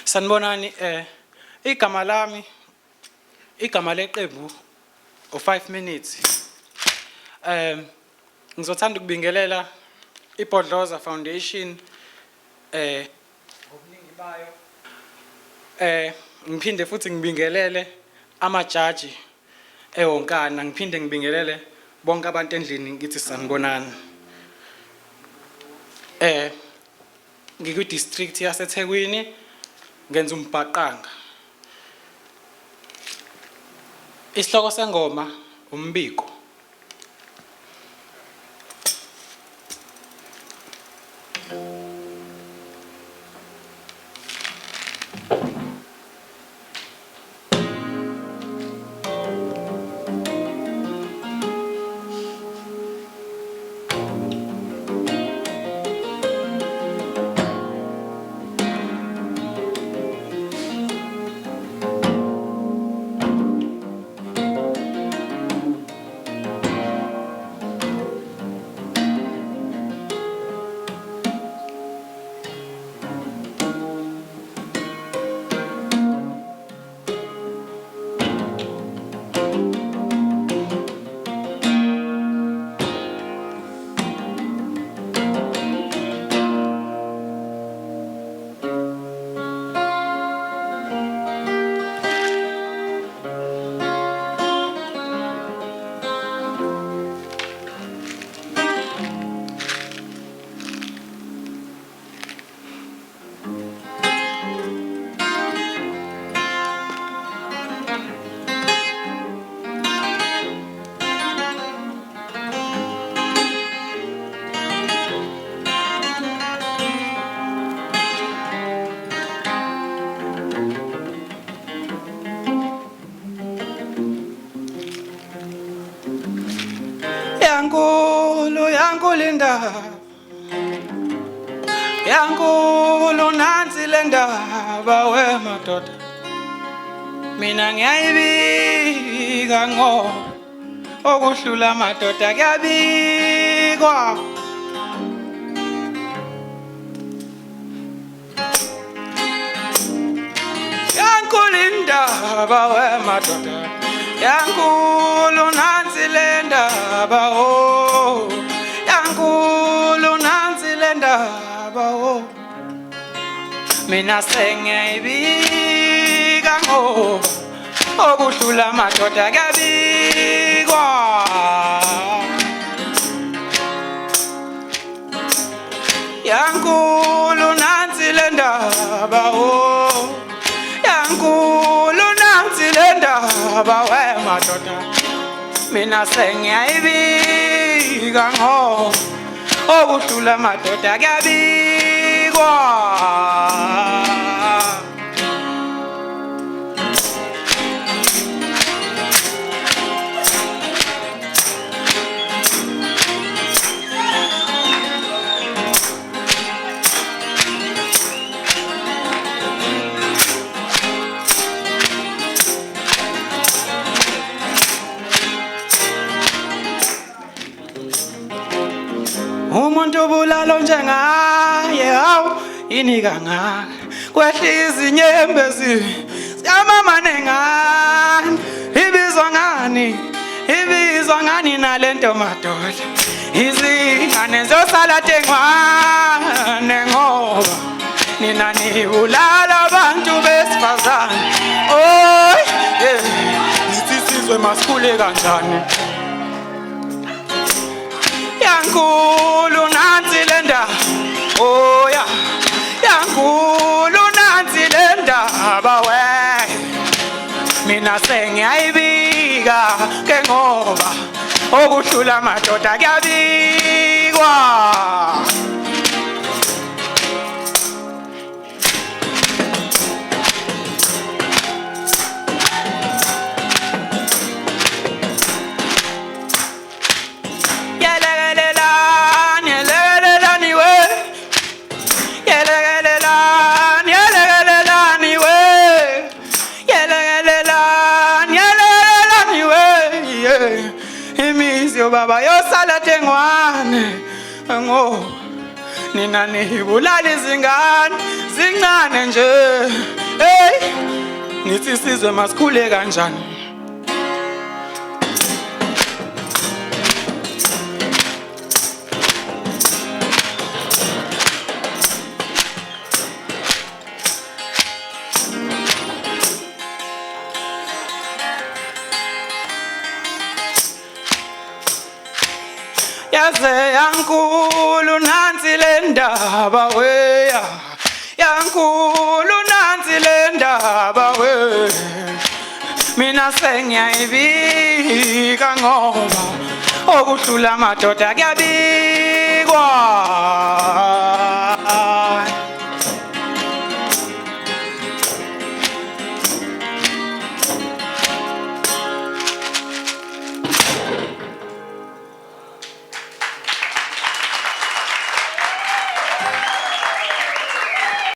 Sanibonani igama leqembu o5 minutes. Ngizothanda ukubingelela iBhodloza Foundation ngobuningi bayo. Ngiphinde futhi ngibingelele amajaji ewonkana, ngiphinde ngibingelele bonke abantu endlini ngithi sanibonani. Ngiku district yaseThekwini ngenza umbhaqanga. Isihloko sengoma umbiko. Yankulu nansi le ndaba wemadoda, mina ngiyayibika ngoba okuhlula amadoda kuyabikwa. Yankulu indaba wemadoda, yankulu nansi le ndaba oh, yankulu nansi le ndaba oh, mina sengiyayibika ngoba okuhlula amadoda kuyabikwa. Yankulu nansi le ndaba oh, yankulu nansi le ndaba wemadoda, mina sengiyayibika ngoba okuhlula amadoda kuyabikwa. Umuntu bulalo njengaye hawu inika ngaka kwehliza inyembezi siyamama nengani ibizwa ngani nalento madoda, izingane zosala tengwane ngoba nina nibulala abantu besifazane. Oy nithi sizwe masikhule kanjani. Yankulu nansi le ndaba oh ya, yankulu nansi le ndaba we, mina sengiyayibika ke ngoba okuhlula amadoda kuyabikwa. Baba yosala tengwane ngo nina nibulala izingane zincane nje nithi sizwe masikhule kanjani. Yaze yankulu nansi le ndaba weya, yankulu nansi le ndaba we, mina sengiyayibika ngoba okuhlula amadoda kuyabikwa.